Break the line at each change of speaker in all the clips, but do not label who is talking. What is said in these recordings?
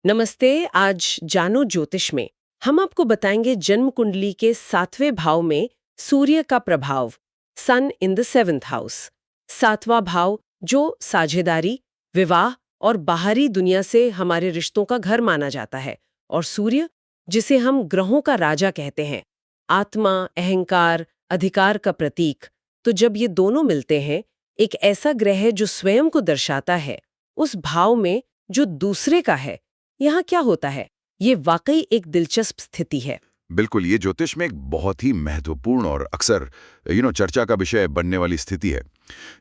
नमस्ते। आज जानो ज्योतिष में हम आपको बताएंगे जन्म कुंडली के 7वें भाव में सूर्य का प्रभाव, सन इन द 7th हाउस। 7वां भाव जो साझेदारी, विवाह और बाहरी दुनिया से हमारे रिश्तों का घर माना जाता है, और सूर्य जिसे हम ग्रहों का राजा कहते हैं, आत्मा, अहंकार, अधिकार का प्रतीक। तो जब ये दोनों मिलते हैं, एक ऐसा ग्रह है जो स्वयं को दर्शाता है उस भाव में जो दूसरे का है, यहाँ क्या होता है? ये वाकई एक दिलचस्प स्थिति है।
बिल्कुल, ये ज्योतिष में एक बहुत ही महत्वपूर्ण और अक्सर चर्चा का विषय बनने वाली स्थिति है।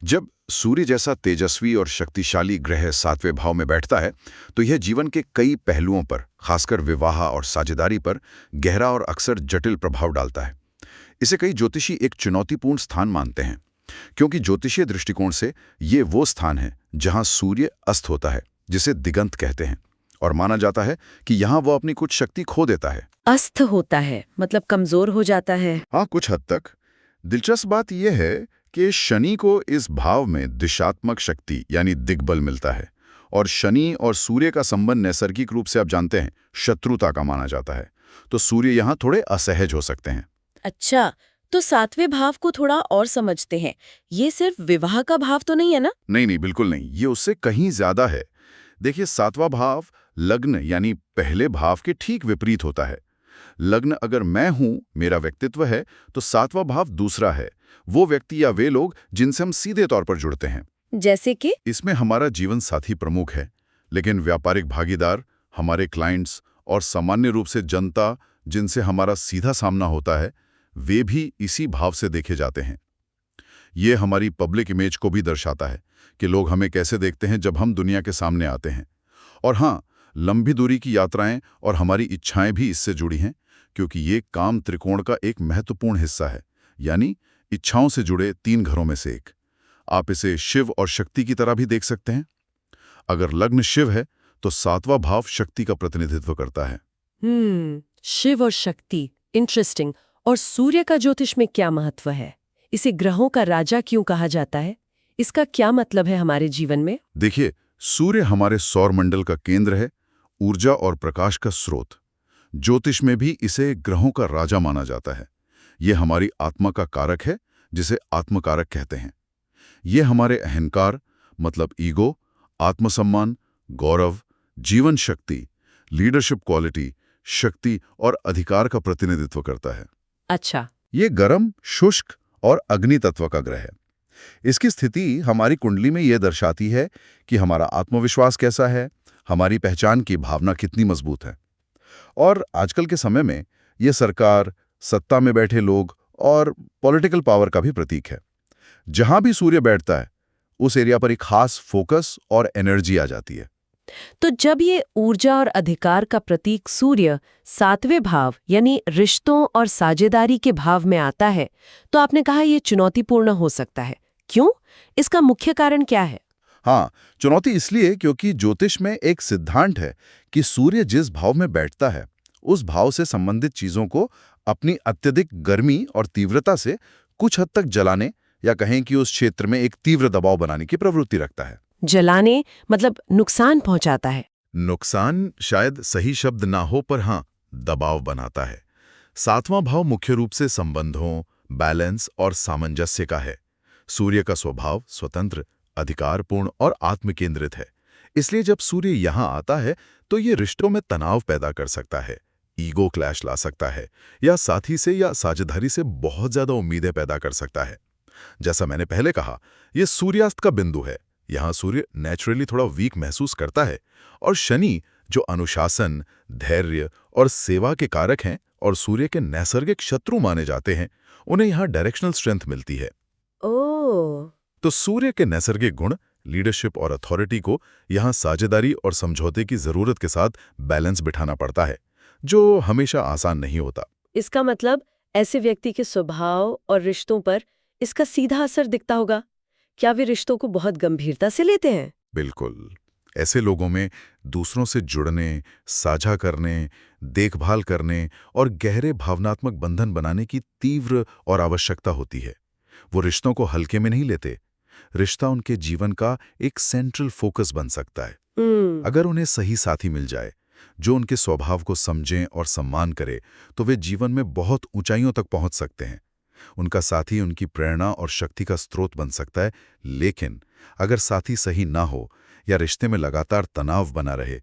जब सूर्य जैसा तेजस्वी और शक्तिशाली ग्रह 7वें भाव में बैठता है, तो यह जीवन के कई पहलुओं पर, खासकर विवाह और साझेदारी पर गहरा और अक्सर जटिल प्रभाव डालता है। इसे कई ज्योतिषी एक चुनौतीपूर्ण स्थान मानते हैं, क्योंकि ज्योतिषीय दृष्टिकोण से ये वो स्थान है जहां सूर्य अस्त होता है, जिसे दिगंत कहते हैं, और माना जाता है कि यहाँ वो अपनी कुछ शक्ति खो देता है।
अस्त होता है मतलब कमजोर हो जाता है।
हाँ, कुछ हद तक। दिलचस्प बात यह है कि शनि को इस भाव में दिशात्मक शक्ति यानी दिग्बल मिलता है, और शनि और सूर्य का संबंध नैसर्गिक रूप से आप जानते हैं शत्रुता का माना जाता है। तो सूर्य यहाँ थोड़े असहज हो सकते हैं।
अच्छा, तो 7वें भाव को थोड़ा और समझते हैं। ये सिर्फ विवाह का भाव तो नहीं है ना?
नहीं नहीं, बिल्कुल नहीं, ये उससे कहीं ज्यादा है। देखिए, 7वां भाव लग्न यानी पहले भाव के ठीक विपरीत होता है। लग्न अगर मैं हूं, मेरा व्यक्तित्व है, तो 7वां भाव दूसरा है, वो व्यक्ति या वे लोग जिनसे हम सीधे तौर पर जुड़ते हैं।
जैसे कि
इसमें हमारा जीवन साथी प्रमुख है, लेकिन व्यापारिक भागीदार, हमारे क्लाइंट्स और सामान्य रूप से जनता जिनसे हमारा सीधा सामना होता है, वे भी इसी भाव से देखे जाते हैं। ये हमारी पब्लिक इमेज को भी दर्शाता है कि लोग हमें कैसे देखते हैं जब हम दुनिया के सामने आते हैं। और हाँ, लंबी दूरी की यात्राएं और हमारी इच्छाएं भी इससे जुड़ी हैं, क्योंकि ये काम त्रिकोण का एक महत्वपूर्ण हिस्सा है, यानी इच्छाओं से जुड़े 3 घरों में से एक। आप इसे शिव और शक्ति की तरह भी देख सकते हैं। अगर लग्न शिव है, तो 7वां भाव शक्ति का प्रतिनिधित्व करता है।
शिव और शक्ति, इंटरेस्टिंग। और सूर्य का ज्योतिष में क्या महत्व है? इसे ग्रहों का राजा क्यों कहा जाता है? इसका क्या मतलब है हमारे जीवन में?
देखिए, सूर्य हमारे सौर मंडल का केंद्र है, ऊर्जा और प्रकाश का स्रोत। ज्योतिष में भी इसे ग्रहों का राजा माना जाता है। यह हमारी आत्मा का कारक है, जिसे आत्मकारक कहते हैं। यह हमारे अहंकार मतलब ईगो, आत्मसम्मान, गौरव, जीवन शक्ति, लीडरशिप क्वालिटी, शक्ति और अधिकार का प्रतिनिधित्व करता है।
अच्छा।
ये गर्म, शुष्क और अग्नि तत्व का ग्रह है। इसकी स्थिति हमारी कुंडली में यह दर्शाती है कि हमारा आत्मविश्वास कैसा है, हमारी पहचान की भावना कितनी मजबूत है। और आजकल के समय में यह सरकार, सत्ता में बैठे लोग और पॉलिटिकल पावर का भी प्रतीक है। जहां भी सूर्य बैठता है, उस एरिया पर एक खास फोकस और एनर्जी आ जाती है।
तो जब ये ऊर्जा और अधिकार का प्रतीक सूर्य 7वें भाव यानी रिश्तों और साझेदारी के भाव में आता है, तो आपने कहा ये चुनौतीपूर्ण हो सकता है। क्यों? इसका मुख्य कारण क्या है?
हाँ, चुनौती इसलिए क्योंकि ज्योतिष में एक सिद्धांत है कि सूर्य जिस भाव में बैठता है, उस भाव से संबंधित चीजों को अपनी अत्यधिक गर्मी और तीव्रता से कुछ हद तक जलाने, या कहें कि उस क्षेत्र में एक तीव्र दबाव बनाने की प्रवृत्ति रखता है।
जलाने मतलब नुकसान पहुंचाता है?
नुकसान शायद सही शब्द ना हो, पर हाँ, दबाव बनाता है। 7वां भाव मुख्य रूप से संबंधों, बैलेंस और सामंजस्य का है। सूर्य का स्वभाव स्वतंत्र, अधिकारपूर्ण और आत्मकेंद्रित है। इसलिए जब सूर्य यहाँ आता है, तो ये रिश्तों में तनाव पैदा कर सकता है, ईगो क्लैश ला सकता है, या साथी से या साझेदारी से बहुत ज्यादा उम्मीदें पैदा कर सकता है। जैसा मैंने पहले कहा, यह सूर्यास्त का बिंदु है। यहाँ सूर्य नेचुरली थोड़ा वीक महसूस करता है, और शनि जो अनुशासन, धैर्य और सेवा के कारक हैं और सूर्य के नैसर्गिक शत्रु माने जाते हैं, उन्हें यहाँ डायरेक्शनल स्ट्रेंथ मिलती है।
ओह।
तो सूर्य के नैसर्गिक गुण, लीडरशिप और अथॉरिटी को यहाँ साझेदारी और समझौते की जरूरत के साथ बैलेंस बिठाना पड़ता है, जो हमेशा आसान नहीं होता।
इसका मतलब ऐसे व्यक्ति के स्वभाव और रिश्तों पर इसका सीधा असर दिखता होगा। क्या वे रिश्तों को बहुत गंभीरता से लेते हैं?
बिल्कुल। ऐसे लोगों में दूसरों से जुड़ने, साझा करने, देखभाल करने और गहरे भावनात्मक बंधन बनाने की तीव्र और आवश्यकता होती है। वो रिश्तों को हल्के में नहीं लेते। रिश्ता उनके जीवन का एक सेंट्रल फोकस बन सकता है। अगर उन्हें सही साथी मिल जाए, जो उनके स्वभाव को समझें और सम्मान करे तो वे जीवन में बहुत ऊंचाइयों तक पहुंच सकते हैं। उनका साथी उनकी प्रेरणा और शक्ति का स्रोत बन सकता है, लेकिन अगर साथी सही ना हो या रिश्ते में लगातार तनाव बना रहे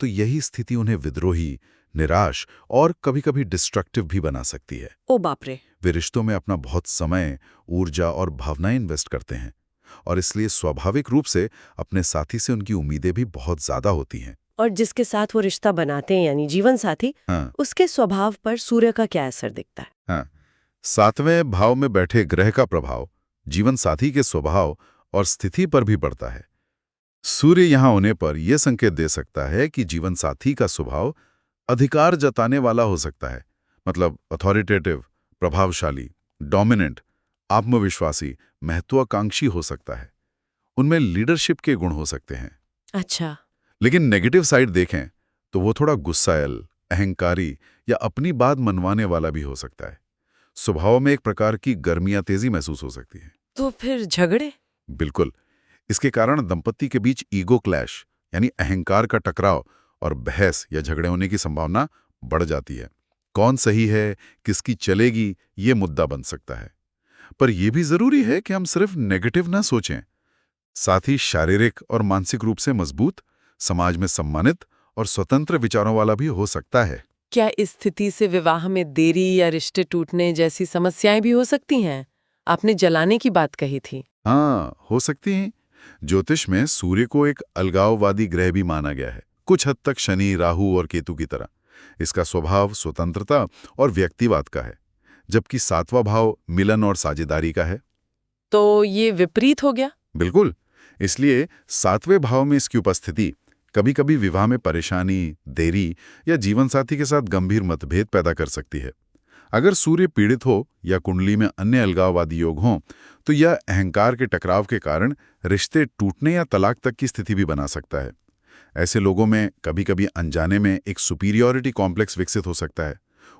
तो यही स्थिति उन्हें विद्रोही, निराश और कभी-कभी डिस्ट्रक्टिव भी बना सकती है।
ओ बाप रे।
वे रिश्तों में अपना बहुत समय, ऊर्जा और भावनाएं इन्वेस्ट करते हैं और इसलिए स्वाभाविक रूप से अपने साथी से उनकी उम्मीदें भी बहुत ज्यादा होती हैं।
और जिसके साथ वो रिश्ता बनाते हैं यानी जीवन साथी,
हाँ,
उसके स्वभाव पर सूर्य का क्या असर दिखता है?
हाँ। 7वें भाव में बैठे ग्रह का प्रभाव जीवन साथी के स्वभाव और स्थिति पर भी पड़ता है। सूर्य यहां होने पर यह संकेत दे सकता है कि जीवन साथी का स्वभाव अधिकार जताने वाला हो सकता है, मतलब अथॉरिटेटिव, प्रभावशाली, डोमिनेंट, आत्मविश्वासी, महत्वाकांक्षी हो सकता है। उनमें लीडरशिप के गुण हो सकते हैं।
अच्छा।
लेकिन नेगेटिव साइड देखें तो वो थोड़ा गुस्सायल, अहंकारी या अपनी बात मनवाने वाला भी हो सकता है। स्वभाव में एक प्रकार की गर्मी या तेजी महसूस हो सकती है।
तो फिर झगड़े?
बिल्कुल। इसके कारण दंपति के बीच ईगो क्लैश यानी अहंकार का टकराव और बहस या झगड़े होने की संभावना बढ़ जाती है। कौन सही है, किसकी चलेगी, ये मुद्दा बन सकता है। पर यह भी जरूरी है कि हम सिर्फ नेगेटिव ना सोचें। साथ ही शारीरिक और मानसिक रूप से मजबूत, समाज में सम्मानित और स्वतंत्र विचारों वाला भी हो सकता है।
क्या इस स्थिति से विवाह में देरी या रिश्ते टूटने जैसी समस्याएं भी हो सकती हैं? आपने जलाने की बात कही थी।
हाँ, हो सकती हैं। ज्योतिष में सूर्य को एक अलगाववादी ग्रह भी माना गया है, कुछ हद तक शनि, राहु और केतु की तरह। इसका स्वभाव स्वतंत्रता और व्यक्तिवाद का है, जबकि 7वां भाव मिलन और साझेदारी का है।
तो ये विपरीत हो गया?
बिल्कुल। इसलिए 7वें भाव में इसकी उपस्थिति कभी कभी विवाह में परेशानी, देरी या जीवनसाथी के साथ गंभीर मतभेद पैदा कर सकती है। अगर सूर्य पीड़ित हो या कुंडली में अन्य अलगाववादी योग हों तो यह अहंकार के टकराव के कारण रिश्ते टूटने या तलाक तक की स्थिति भी बना सकता है। ऐसे लोगों में कभी कभी अनजाने में एक सुपीरियॉरिटी कॉम्प्लेक्स विकसित हो सकता है।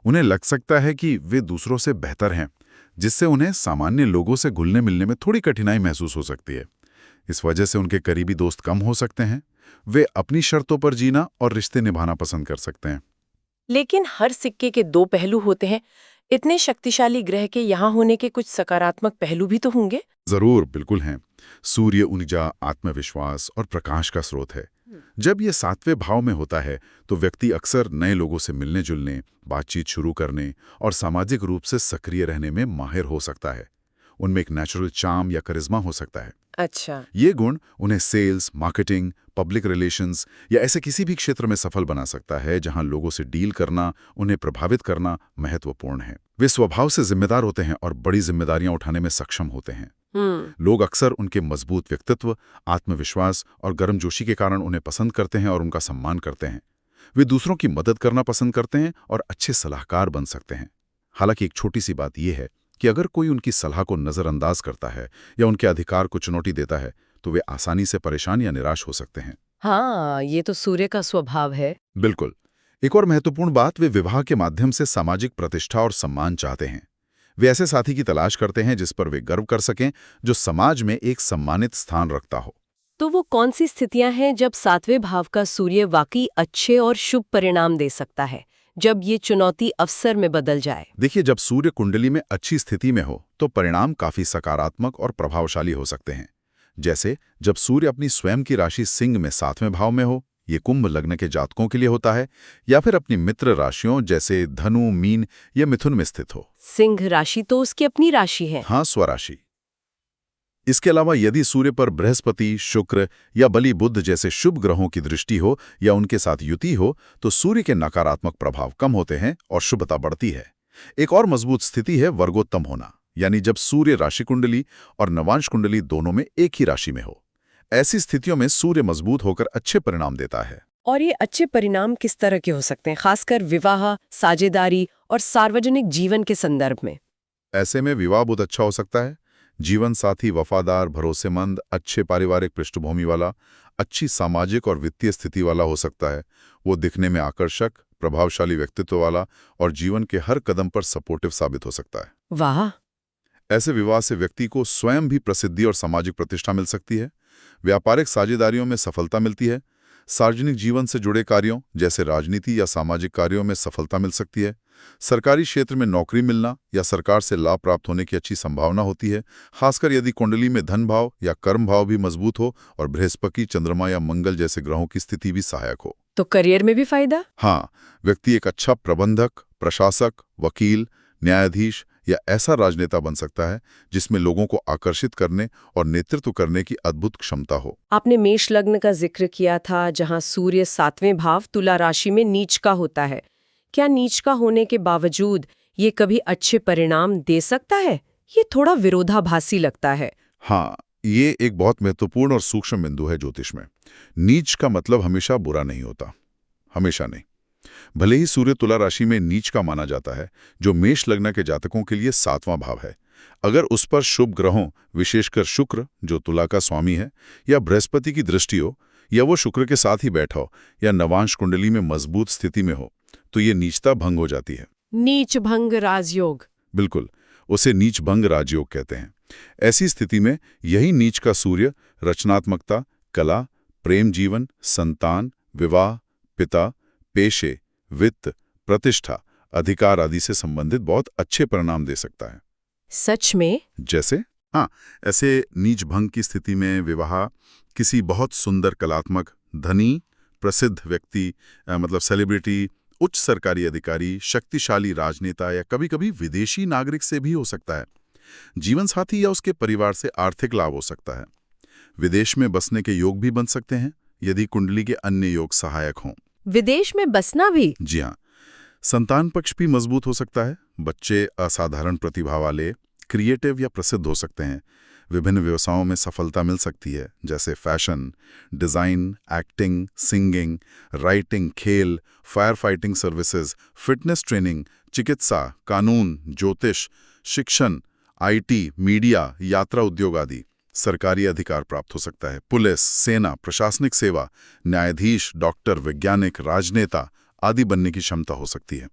उन्हें लग सकता है कि वे दूसरों से बेहतर हैं, जिससे उन्हें सामान्य लोगों से घुलने मिलने में थोड़ी कठिनाई महसूस हो सकती है। इस वजह से उनके करीबी दोस्त कम हो सकते हैं। वे अपनी शर्तों पर जीना और रिश्ते निभाना पसंद कर सकते हैं।
लेकिन हर सिक्के के दो पहलू होते हैं। इतने शक्तिशाली ग्रह के यहाँ होने के कुछ सकारात्मक पहलू भी तो होंगे?
जरूर, बिल्कुल हैं। सूर्य ऊर्जा, आत्मविश्वास और प्रकाश का स्रोत है। जब ये 7वें भाव में होता है तो व्यक्ति अक्सर नए लोगों से मिलने जुलने, बातचीत शुरू करने और सामाजिक रूप से सक्रिय रहने में माहिर हो सकता है। उनमें एक नेचुरल चार्म या करिश्मा हो सकता है।
अच्छा।
ये गुण उन्हें सेल्स, मार्केटिंग, पब्लिक रिलेशंस या ऐसे किसी भी क्षेत्र में सफल बना सकता है जहां लोगों से डील करना, उन्हें प्रभावित करना महत्वपूर्ण है। वे स्वभाव से जिम्मेदार होते हैं और बड़ी जिम्मेदारियां उठाने में सक्षम होते हैं। लोग अक्सर उनके मजबूत व्यक्तित्व, आत्मविश्वास और गर्मजोशी के कारण उन्हें पसंद करते हैं और उनका सम्मान करते हैं। वे दूसरों की मदद करना पसंद करते हैं और अच्छे सलाहकार बन सकते हैं। हालांकि एक छोटी सी बात यह है कि अगर कोई उनकी सलाह को नजरअंदाज करता है या उनके अधिकार को चुनौती देता है तो वे आसानी से परेशान या निराश हो सकते हैं।
हाँ, ये तो सूर्य का स्वभाव है।
बिल्कुल। एक और महत्वपूर्ण बात, वे विवाह के माध्यम से सामाजिक प्रतिष्ठा और सम्मान चाहते हैं। वे ऐसे साथी की तलाश करते हैं जिस पर वे गर्व कर सकें, जो समाज में एक सम्मानित स्थान रखता हो।
तो वो कौन सी स्थितियां हैं जब 7वें भाव का सूर्य वाकई अच्छे और शुभ परिणाम दे सकता है, जब ये चुनौती अवसर में बदल जाए?
देखिए, जब सूर्य कुंडली में अच्छी स्थिति में हो तो परिणाम काफी सकारात्मक और प्रभावशाली हो सकते हैं। जैसे जब सूर्य अपनी स्वयं की राशि सिंह में 7वें भाव में हो, ये कुंभ लग्न के जातकों के लिए होता है, या फिर अपनी मित्र राशियों जैसे धनु, मीन या मिथुन में स्थित हो।
सिंह राशि तो उसकी अपनी राशि है।
हाँ, स्वराशि। इसके अलावा यदि सूर्य पर बृहस्पति, शुक्र या बलि बुध जैसे शुभ ग्रहों की दृष्टि हो या उनके साथ युति हो तो सूर्य के नकारात्मक प्रभाव कम होते हैं और शुभता बढ़ती है। एक और मजबूत स्थिति है वर्गोत्तम होना, यानी जब सूर्य राशि कुंडली और नवांश कुंडली दोनों में एक ही राशि में हो। ऐसी स्थितियों में सूर्य मजबूत होकर अच्छे परिणाम देता है।
और ये अच्छे परिणाम किस तरह के हो सकते हैं, खासकर विवाह, साझेदारी और सार्वजनिक जीवन के संदर्भ में?
ऐसे में विवाह बहुत अच्छा हो सकता है। जीवन साथी वफादार, भरोसेमंद, अच्छे पारिवारिक पृष्ठभूमि वाला, अच्छी सामाजिक और वित्तीय स्थिति वाला हो सकता है। वो दिखने में आकर्षक, प्रभावशाली व्यक्तित्व वाला और जीवन के हर कदम पर सपोर्टिव साबित हो सकता है।
वाह!
ऐसे विवाह से व्यक्ति को स्वयं भी प्रसिद्धि और सामाजिक प्रतिष्ठा मिल सकती है। व्यापारिक साझेदारियों में सफलता मिलती है। सार्वजनिक जीवन से जुड़े कार्यों जैसे राजनीति या सामाजिक कार्यों में सफलता मिल सकती है। सरकारी क्षेत्र में नौकरी मिलना या सरकार से लाभ प्राप्त होने की अच्छी संभावना होती है, खासकर यदि कुंडली में धन भाव या कर्म भाव भी मजबूत हो और बृहस्पति, चंद्रमा या मंगल जैसे ग्रहों की स्थिति भी सहायक हो।
तो करियर में भी फायदा?
हाँ, व्यक्ति एक अच्छा प्रबंधक, प्रशासक, वकील, न्यायाधीश या ऐसा राजनेता बन सकता है जिसमें लोगों को आकर्षित करने और नेतृत्व करने की अद्भुत क्षमता हो।
आपने मेष लग्न का जिक्र किया था, जहां सूर्य 7वें भाव तुला राशि में नीच का होता है। क्या नीच का होने के बावजूद ये कभी अच्छे परिणाम दे सकता है? ये थोड़ा विरोधाभासी लगता है।
हाँ, ये एक बहुत महत्वपूर्ण और सूक्ष्म बिंदु है ज्योतिष में। नीच का मतलब हमेशा बुरा नहीं होता, हमेशा नहीं। भले ही सूर्य तुला राशि में नीच का माना जाता है, जो मेष लग्न के जातकों के लिए 7वां भाव है, अगर उस पर शुभ ग्रहों, विशेषकर शुक्र जो तुला का स्वामी है, या बृहस्पति की दृष्टि हो, या वो शुक्र के साथ ही बैठा हो, या नवांश कुंडली में मजबूत स्थिति में हो, तो ये नीचता भंग हो जाती है।
नीच भंग राजयोग।
बिल्कुल, उसे नीच भंग राजयोग कहते हैं। ऐसी स्थिति में यही नीच का सूर्य रचनात्मकता, कला, प्रेम जीवन, संतान, विवाह, पिता, पेशे, वित्त, प्रतिष्ठा, अधिकार आदि से संबंधित बहुत अच्छे परिणाम दे सकता है।
सच में?
जैसे? हाँ, ऐसे नीच भंग की स्थिति में विवाह किसी बहुत सुंदर, कलात्मक, धनी, प्रसिद्ध व्यक्ति मतलब सेलिब्रिटी, उच्च सरकारी अधिकारी, शक्तिशाली राजनेता या कभी-कभी विदेशी नागरिक से भी हो सकता है। जीवन साथी या उसके परिवार से आर्थिक लाभ हो सकता है। विदेश में बसने के योग भी बन सकते हैं यदि कुंडली के अन्य योग सहायक हों।
विदेश में बसना भी?
जी हाँ। संतान पक्ष भी मजबूत हो सकता है। बच्चे असाधारण प्रतिभा वाले, क्रिएटिव या प्रसिद्ध हो सकते हैं। विभिन्न व्यवसायों में सफलता मिल सकती है, जैसे fashion, design, acting, singing, writing, खेल, fire fighting services, fitness training, चिकित्सा, कानून, ज्योतिष, शिक्षण, आईटी, मीडिया, यात्रा उद्योग आदि। सरकारी अधिकार प्राप्त हो सकता है। पुलिस, सेना, प्रशासनिक सेवा, न्यायाधीश, डॉक्टर, वैज्ञानिक, राजनेता आदि बनने की क्षमता हो सकती है।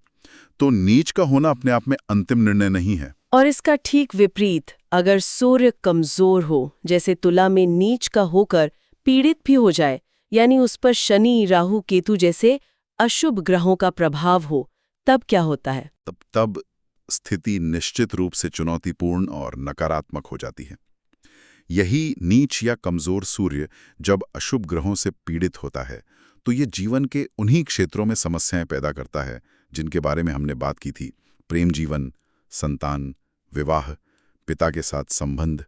तो नीच का होना अपने आप में अंतिम निर्णय नहीं है।
और इसका ठीक विपरीत, अगर सूर्य कमजोर हो, जैसे तुला में नीच का होकर पीड़ित भी हो जाए, यानी उस पर शनि, राहु, केतु जैसे अशुभ ग्रहों का प्रभाव हो, तब क्या होता है?
तब स्थिति निश्चित रूप से चुनौतीपूर्ण और नकारात्मक हो जाती है। यही नीच या कमजोर सूर्य जब अशुभ ग्रहों से पीड़ित होता है, तो ये जीवन के उन्हीं क्षेत्रों में समस्याएं पैदा करता है जिनके बारे में हमने बात की थी। प्रेम जीवन, संतान, विवाह, पिता के साथ संबंध,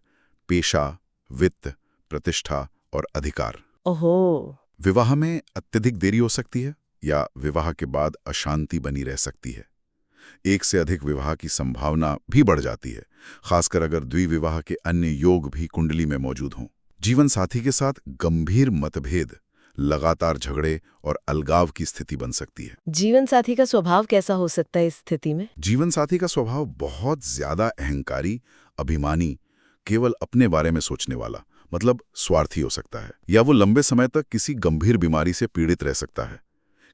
पेशा, वित्त, प्रतिष्ठा और अधिकार।
ओहो!
विवाह में अत्यधिक देरी हो सकती है या विवाह के बाद अशांति बनी रह सकती है। एक से अधिक विवाह की संभावना भी बढ़ जाती है, खासकर अगर द्विविवाह के अन्य योग भी कुंडली में मौजूद हों। जीवन साथी के साथ गंभीर मतभेद, लगातार झगड़े और अलगाव की स्थिति बन सकती है।
जीवन साथी का स्वभाव कैसा हो सकता है इस स्थिति में?
जीवन साथी का स्वभाव बहुत ज्यादा अहंकारी, अभिमानी, केवल अपने बारे में सोचने वाला, मतलब स्वार्थी हो सकता है। या वो लंबे समय तक किसी गंभीर बीमारी से पीड़ित रह सकता है,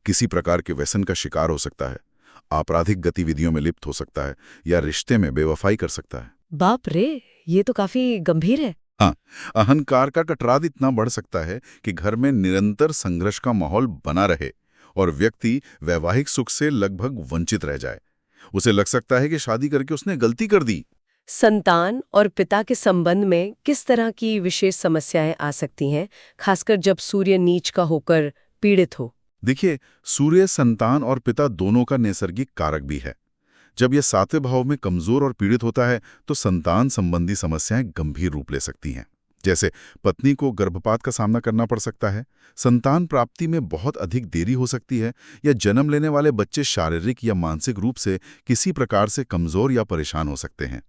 किसी प्रकार के व्यसन का शिकार हो सकता है, आपराधिक गतिविधियों में लिप्त हो सकता है या रिश्ते में बेवफाई कर सकता है।
बाप रे, ये तो काफी गंभीर है।
हाँ, अहंकार का कटराद इतना बढ़ सकता है कि घर में निरंतर संघर्ष का माहौल बना रहे और व्यक्ति वैवाहिक सुख से लगभग वंचित रह जाए। उसे लग सकता है कि शादी करके उसने गलती कर दी।
संतान और पिता के संबंध में किस तरह की विशेष समस्याएं आ सकती हैं, खासकर जब सूर्य नीच का होकर पीड़ित हो?
देखिए, सूर्य संतान और पिता दोनों का नैसर्गिक कारक भी है। जब यह 7वें भाव में कमजोर और पीड़ित होता है तो संतान संबंधी समस्याएं गंभीर रूप ले सकती हैं। जैसे पत्नी को गर्भपात का सामना करना पड़ सकता है, संतान प्राप्ति में बहुत अधिक देरी हो सकती है, या जन्म लेने वाले बच्चे शारीरिक या मानसिक रूप से किसी प्रकार से कमजोर या परेशान हो सकते हैं।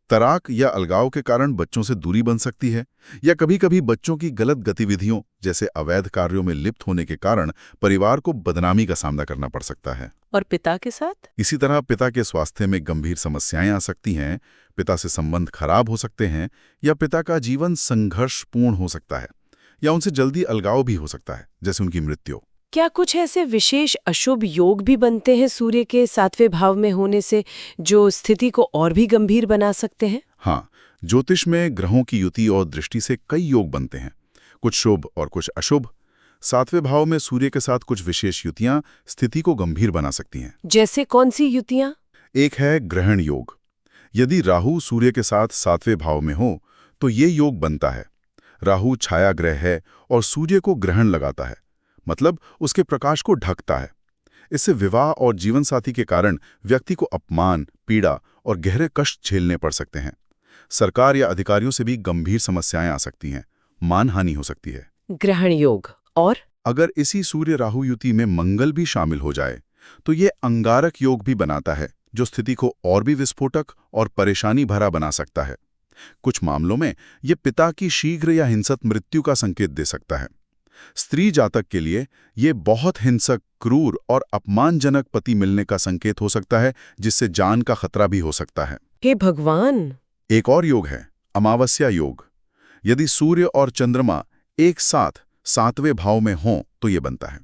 तलाक या अलगाव के कारण बच्चों से दूरी बन सकती है, या कभी-कभी बच्चों की गलत गतिविधियों जैसे अवैध कार्यों में लिप्त होने के कारण परिवार को बदनामी का सामना करना पड़ सकता है।
और पिता के साथ?
इसी तरह पिता के स्वास्थ्य में गंभीर समस्याएं आ सकती हैं, पिता से संबंध खराब हो सकते हैं, या पिता का जीवन संघर्षपूर्ण हो सकता है, या उनसे जल्दी अलगाव भी हो सकता है, जैसे उनकी मृत्यु।
क्या कुछ ऐसे विशेष अशुभ योग भी बनते हैं सूर्य के 7वें भाव में होने से, जो स्थिति को और भी गंभीर बना सकते हैं?
हाँ, ज्योतिष में ग्रहों की युति और दृष्टि से कई योग बनते हैं, कुछ शुभ और कुछ अशुभ। सातवें भाव में सूर्य के साथ कुछ विशेष युतियां स्थिति को गंभीर बना सकती हैं।
जैसे कौन सी युतियां?
एक है ग्रहण योग। यदि राहु सूर्य के साथ सातवें भाव में हो तो ये योग बनता है। राहु छाया ग्रह है और सूर्य को ग्रहण लगाता है, मतलब उसके प्रकाश को ढकता है। इससे विवाह और जीवन साथी के कारण व्यक्ति को अपमान, पीड़ा और गहरे कष्ट झेलने पड़ सकते हैं। सरकार या अधिकारियों से भी गंभीर समस्याएं आ सकती हैं, मानहानि हो सकती है।
ग्रहण योग। और
अगर इसी सूर्य राहु युति में मंगल भी शामिल हो जाए तो ये अंगारक योग भी बनाता है, जो स्थिति को और भी विस्फोटक और परेशानी भरा बना सकता है। कुछ मामलों में ये पिता की शीघ्र या हिंसक मृत्यु का संकेत दे सकता है। स्त्री जातक के लिए ये बहुत हिंसक, क्रूर और अपमानजनक पति मिलने का संकेत हो सकता है, जिससे जान का खतरा भी हो सकता है।
हे भगवान!
एक और योग है अमावस्या योग। यदि सूर्य और चंद्रमा एक साथ सातवें भाव में हों तो ये बनता है।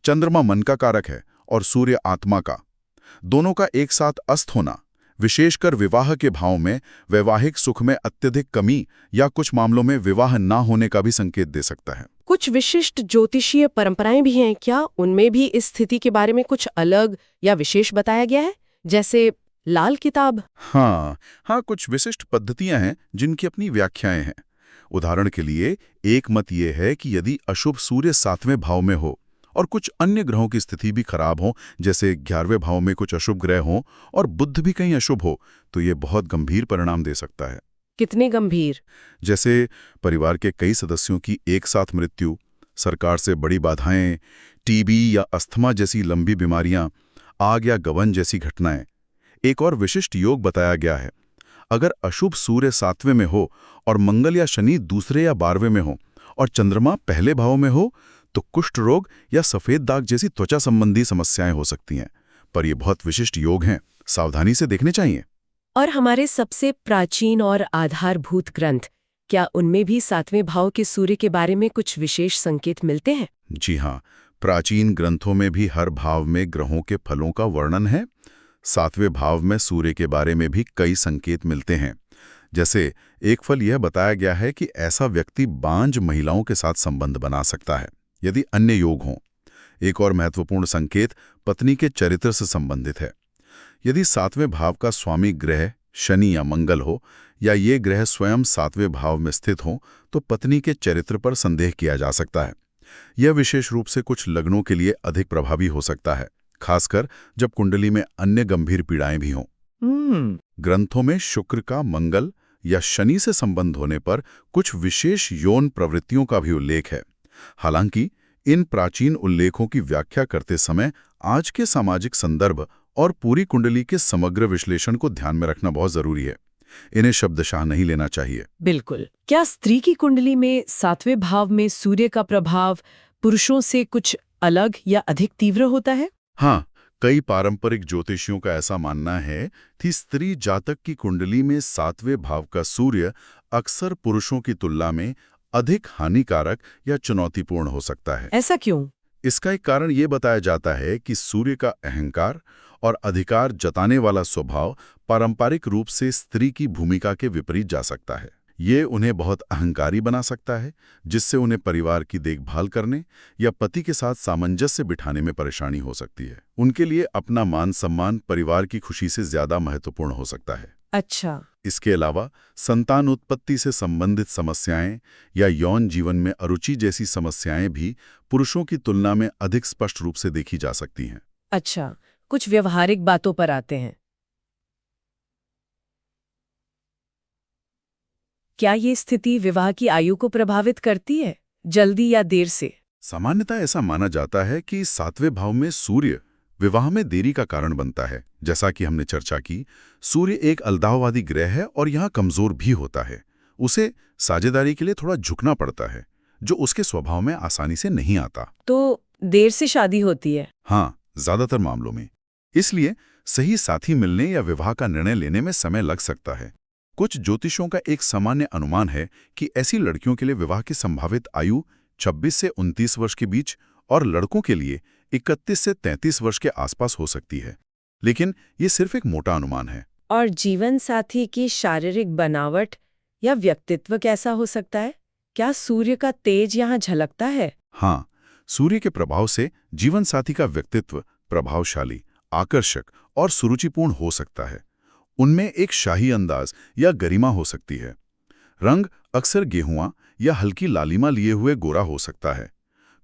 चंद्रमा मन का कारक है और सूर्य आत्मा का। दोनों का एक साथ अस्त होना, विशेषकर विवाह के भाव में, वैवाहिक सुख में अत्यधिक कमी या कुछ मामलों में विवाह ना होने का भी संकेत दे सकता है।
कुछ विशिष्ट ज्योतिषीय परंपराएं भी हैं क्या? उनमें भी इस स्थिति के बारे में कुछ अलग या विशेष बताया गया है, जैसे लाल किताब?
हाँ, कुछ विशिष्ट पद्धतियां हैं जिनकी अपनी व्याख्याएं हैं। उदाहरण के लिए एक मत ये है कि यदि अशुभ सूर्य सातवें भाव में हो और कुछ अन्य ग्रहों की स्थिति भी खराब हो, जैसे 11वें भाव में कुछ अशुभ ग्रह हों और बुध भी कहीं अशुभ हो, तो ये बहुत गंभीर परिणाम दे सकता है।
कितने गंभीर?
जैसे परिवार के कई सदस्यों की एक साथ मृत्यु, सरकार से बड़ी बाधाएं, टीबी या अस्थमा जैसी लंबी बीमारियां, आग या गबन जैसी घटनाएं। एक और विशिष्ट योग बताया गया है, अगर अशुभ सूर्य सातवें में हो और मंगल या शनि दूसरे या 12वें में हो और चंद्रमा पहले भाव में हो, तो कुष्ठ रोग या सफेद दाग जैसी त्वचा संबंधी समस्याएं हो सकती हैं। पर ये बहुत विशिष्ट योग हैं, सावधानी से देखने चाहिए।
और हमारे सबसे प्राचीन और आधारभूत ग्रंथ, क्या उनमें भी सातवें भाव के सूर्य के बारे में कुछ विशेष संकेत मिलते हैं?
जी हाँ, प्राचीन ग्रंथों में भी हर भाव में ग्रहों के फलों का वर्णन है। सातवें भाव में सूर्य के बारे में भी कई संकेत मिलते हैं। जैसे एक फल यह बताया गया है कि ऐसा व्यक्ति बांझ महिलाओं के साथ संबंध बना सकता है यदि अन्य योग हों। एक और महत्वपूर्ण संकेत पत्नी के चरित्र से संबंधित है। यदि सातवें भाव का स्वामी ग्रह शनि या मंगल हो, या ये ग्रह स्वयं सातवें भाव में स्थित हों, तो पत्नी के चरित्र पर संदेह किया जा सकता है। यह विशेष रूप से कुछ लग्नों के लिए अधिक प्रभावी हो सकता है, खासकर जब कुंडली में अन्य गंभीर पीड़ाएं भी हों। ग्रंथों में शुक्र का मंगल या शनि से संबंध होने पर कुछ विशेष यौन प्रवृत्तियों का भी उल्लेख है। हालांकि इन प्राचीन उल्लेखों की व्याख्या करते समय आज के सामाजिक संदर्भ और पूरी कुंडली के समग्र विश्लेषण को ध्यान में रखना बहुत जरूरी है। इन्हें शब्दशः नहीं लेना चाहिए।
बिल्कुल। क्या स्त्री की कुंडली में सातवें भाव में सूर्य का प्रभाव पुरुषों से कुछ अलग या अधिक तीव्र होता है?
हाँ, कई पारंपरिक ज्योतिषियों का ऐसा मानना है कि स्त्री जातक की कुंडली में सातवें भाव का सूर्य अक्सर पुरुषों की तुलना में अधिक हानिकारक या चुनौतीपूर्ण हो सकता है।
ऐसा क्यों?
इसका एक कारण ये बताया जाता है कि सूर्य का अहंकार और अधिकार जताने वाला स्वभाव पारंपरिक रूप से स्त्री की भूमिका के विपरीत जा सकता है। ये उन्हें बहुत अहंकारी बना सकता है, जिससे उन्हें परिवार की देखभाल करने या पति के साथ सामंजस्य बिठाने में परेशानी हो सकती है। उनके लिए अपना मान सम्मान परिवार की खुशी से ज्यादा महत्वपूर्ण हो सकता है।
अच्छा।
इसके अलावा संतान उत्पत्ति से संबंधित समस्याएं या यौन जीवन में अरुचि जैसी समस्याएं भी पुरुषों की तुलना में अधिक स्पष्ट रूप से देखी जा सकती हैं।
अच्छा, कुछ व्यवहारिक बातों पर आते हैं। क्या ये स्थिति विवाह की आयु को प्रभावित करती है, जल्दी या देर से?
सामान्यतः ऐसा माना जाता है कि सातवें भाव में सूर्य विवाह में देरी का कारण बनता है। जैसा कि हमने चर्चा की, सूर्य एक अलगाववादी ग्रह है और यहाँ कमजोर भी होता है। उसे साझेदारी के लिए थोड़ा झुकना पड़ता है, जो उसके स्वभाव में आसानी से नहीं आता।
तो देर से शादी होती है?
हाँ, ज्यादातर मामलों में। इसलिए सही साथी मिलने या विवाह का निर्णय लेने में समय लग सकता है। कुछ ज्योतिषों का एक सामान्य अनुमान है कि ऐसी लड़कियों के लिए विवाह की संभावित आयु 26 से 29 वर्ष के बीच और लड़कों के लिए 31 से 33 वर्ष के आसपास हो सकती है। लेकिन ये सिर्फ एक मोटा अनुमान है।
और जीवन साथी की शारीरिक बनावट या व्यक्तित्व कैसा हो सकता है? क्या सूर्य का तेज यहाँ झलकता है?
हाँ, सूर्य के प्रभाव से जीवन साथी का व्यक्तित्व प्रभावशाली, आकर्षक और सुरुचिपूर्ण हो सकता है। उनमें एक शाही अंदाज या गरिमा हो सकती है। रंग अक्सर गेहुआ या हल्की लालिमा लिए हुए गोरा हो सकता है।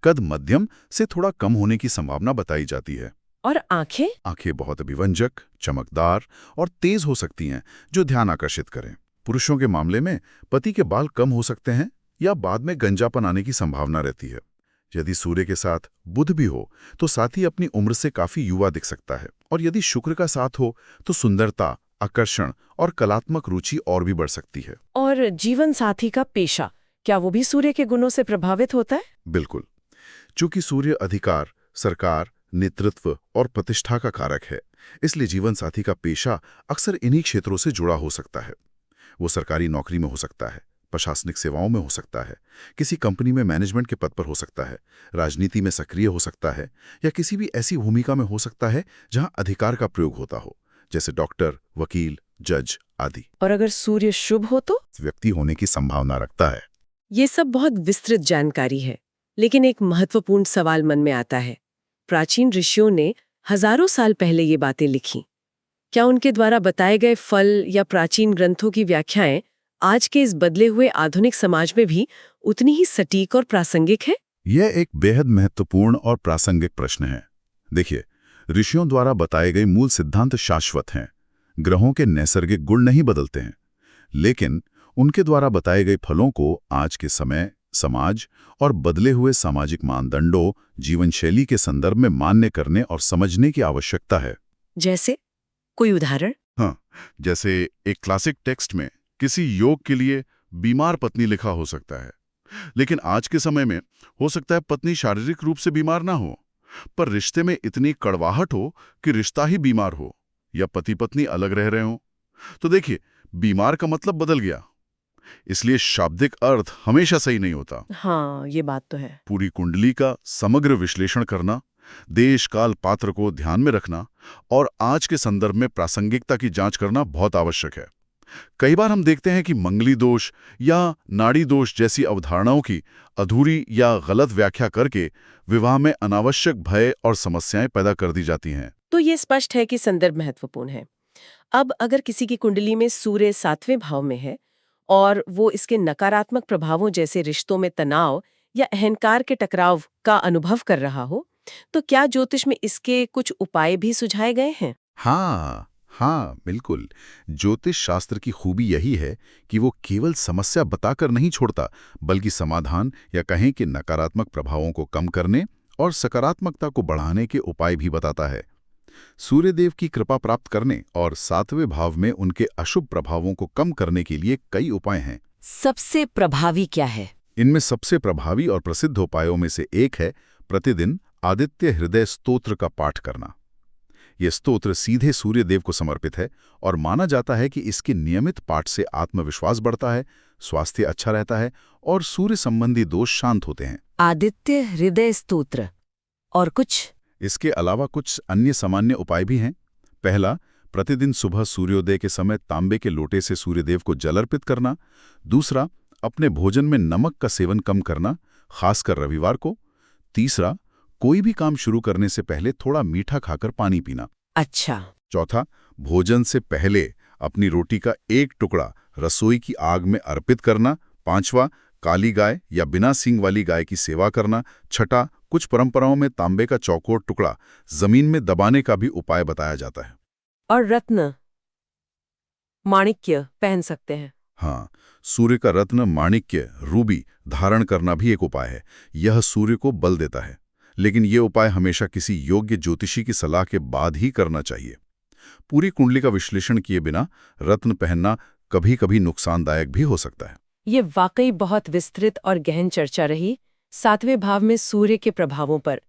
कद मध्यम से थोड़ा कम होने की संभावना बताई जाती है।
और आंखें?
आंखें बहुत अभिव्यंजक, चमकदार और तेज हो सकती हैं, जो ध्यान आकर्षित करें। पुरुषों के मामले में पति के बाल कम हो सकते हैं या बाद में गंजापन आने की संभावना रहती है। यदि सूर्य के साथ बुध भी हो तो साथी अपनी उम्र से काफी युवा दिख सकता है, और यदि शुक्र का साथ हो तो सुंदरता, आकर्षण और कलात्मक रुचि और भी बढ़ सकती है।
और जीवन साथी का पेशा, क्या वो भी सूर्य के गुणों से प्रभावित होता है?
बिल्कुल। चूंकि सूर्य अधिकार, सरकार, नेतृत्व और प्रतिष्ठा का कारक है, इसलिए जीवन साथी का पेशा अक्सर इन्हीं क्षेत्रों से जुड़ा हो सकता है। वो सरकारी नौकरी में हो सकता है, प्रशासनिक सेवाओं में हो सकता है, किसी कंपनी में मैनेजमेंट के पद पर हो सकता है, राजनीति में सक्रिय हो सकता है, या किसी भी ऐसी भूमिका में हो सकता है जहां अधिकार का प्रयोग होता हो, जैसे डॉक्टर, वकील, जज आदि।
और अगर सूर्य शुभ हो तो?
व्यक्ति होने की संभावना रखता है।
ये सब बहुत विस्तृत जानकारी है, लेकिन एक महत्वपूर्ण सवाल मन में आता है। प्राचीन ऋषियों ने हजारों साल पहले ये बातें लिखी। क्या उनके द्वारा बताए गए फल या प्राचीन ग्रंथों की व्याख्याएं आज के इस बदले हुए आधुनिक समाज में भी उतनी ही सटीक और प्रासंगिक है?
यह एक बेहद महत्वपूर्ण और प्रासंगिक प्रश्न है। देखिए, ऋषियों द्वारा बताए गए मूल सिद्धांत शाश्वत हैं। ग्रहों के नैसर्गिक गुण नहीं बदलते हैं, लेकिन उनके द्वारा बताए गए फलों को आज के समय, समाज और बदले हुए सामाजिक मानदंडों, जीवन शैली के संदर्भ में मान्य करने और समझने की आवश्यकता है।
जैसे कोई उदाहरण?
हाँ, जैसे एक क्लासिक टेक्स्ट में किसी योग के लिए बीमार पत्नी लिखा हो सकता है, लेकिन आज के समय में हो सकता है पत्नी शारीरिक रूप से बीमार ना हो, पर रिश्ते में इतनी कड़वाहट हो कि रिश्ता ही बीमार हो, या पति पत्नी अलग रह रहे हो। तो देखिए, बीमार का मतलब बदल गया। इसलिए शाब्दिक अर्थ हमेशा सही नहीं होता।
हाँ, ये बात तो है।
पूरी कुंडली का समग्र विश्लेषण करना, देश काल पात्र को ध्यान में रखना और आज के संदर्भ में प्रासंगिकता की जांच करना बहुत आवश्यक है। कई बार हम देखते हैं कि मंगली दोष या नाड़ी दोष जैसी अवधारणाओं की अधूरी या गलत व्याख्या करके विवाह में अनावश्यक भय और समस्याएं पैदा कर दी जाती हैं।
तो ये स्पष्ट है कि संदर्भ महत्वपूर्ण है। अब अगर किसी की कुंडली में सूर्य 7वें भाव में है और वो इसके नकारात्मक प्रभावों जैसे रिश्तों में तनाव या अहंकार के टकराव का अनुभव कर रहा हो, तो क्या ज्योतिष में इसके कुछ उपाय भी सुझाए गए हैं?
हाँ, बिल्कुल। ज्योतिष शास्त्र की खूबी यही है कि वो केवल समस्या बताकर नहीं छोड़ता, बल्कि समाधान या कहें कि नकारात्मक प्रभावों को कम करने और सकारात्मकता को बढ़ाने के उपाय भी बताता है। सूर्यदेव की कृपा प्राप्त करने और 7वें भाव में उनके अशुभ प्रभावों को कम करने के लिए कई उपाय हैं।
सबसे प्रभावी क्या है?
इनमें सबसे प्रभावी और प्रसिद्ध उपायों में से एक है प्रतिदिन आदित्य हृदय स्तोत्र का पाठ करना। यह स्तोत्र सीधे सूर्यदेव को समर्पित है और माना जाता है कि इसके नियमित पाठ से आत्मविश्वास बढ़ता है, स्वास्थ्य अच्छा रहता है और सूर्य संबंधी दोष शांत होते हैं।
आदित्य हृदय स्तोत्र। और कुछ?
इसके अलावा कुछ अन्य सामान्य उपाय भी हैं। पहला, प्रतिदिन सुबह सूर्योदय के समय तांबे के लोटे से सूर्यदेव को जल अर्पित करना। दूसरा, अपने भोजन में नमक का सेवन कम करना, खासकर रविवार को। तीसरा, कोई भी काम शुरू करने से पहले थोड़ा मीठा खाकर पानी पीना।
अच्छा।
चौथा, भोजन से पहले अपनी रोटी का एक टुकड़ा रसोई की आग में अर्पित करना। पांचवा, काली गाय या बिना सींग वाली गाय की सेवा करना। छठा, कुछ परंपराओं में तांबे का चौकोर टुकड़ा जमीन में दबाने का भी उपाय बताया जाता है।
और रत्न, माणिक्य पहन सकते हैं।
हाँ, सूर्य का रत्न माणिक्य, रूबी धारण करना भी एक उपाय है। यह सूर्य को बल देता है, लेकिन ये उपाय हमेशा किसी योग्य ज्योतिषी की सलाह के बाद ही करना चाहिए। पूरी कुंडली का विश्लेषण किए बिना रत्न पहनना कभी कभी नुकसानदायक भी हो सकता है।
ये वाकई बहुत विस्तृत और गहन चर्चा रही 7वें भाव में सूर्य के प्रभावों पर।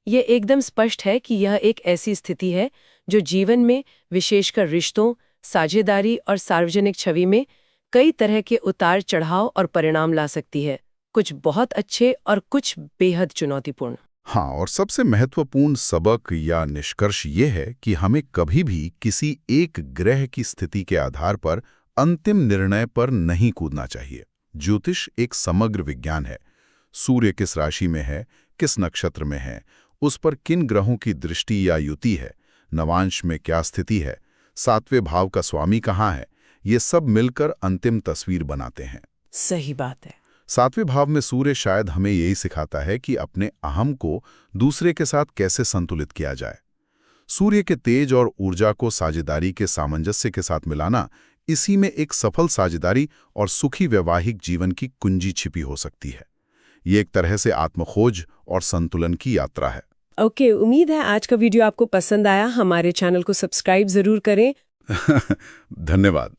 यह एकदम स्पष्ट है कि यह एक ऐसी स्थिति है जो जीवन में, विशेषकर रिश्तों, साझेदारी और सार्वजनिक छवि में कई तरह के उतार चढ़ाव और परिणाम ला सकती है, कुछ बहुत अच्छे और कुछ बेहद चुनौतीपूर्ण।
हाँ, और सबसे महत्वपूर्ण सबक या निष्कर्ष ये है कि हमें कभी भी किसी एक ग्रह की स्थिति के आधार पर अंतिम निर्णय पर नहीं कूदना चाहिए। ज्योतिष एक समग्र विज्ञान है। सूर्य किस राशि में है, किस नक्षत्र में है, उस पर किन ग्रहों की दृष्टि या युति है, नवांश में क्या स्थिति है, सातवें भाव का स्वामी कहाँ है, ये सब मिलकर अंतिम तस्वीर बनाते हैं।
सही बात है।
सातवें भाव में सूर्य शायद हमें यही सिखाता है कि अपने अहम को दूसरे के साथ कैसे संतुलित किया जाए। सूर्य के तेज और ऊर्जा को साझेदारी के सामंजस्य के साथ मिलाना, इसी में एक सफल साझेदारी और सुखी वैवाहिक जीवन की कुंजी छिपी हो सकती है। ये एक तरह से आत्मखोज और संतुलन की यात्रा है।
ओके, उम्मीद है आज का वीडियो आपको पसंद आया। हमारे चैनल को सब्सक्राइब जरूर करें।
धन्यवाद।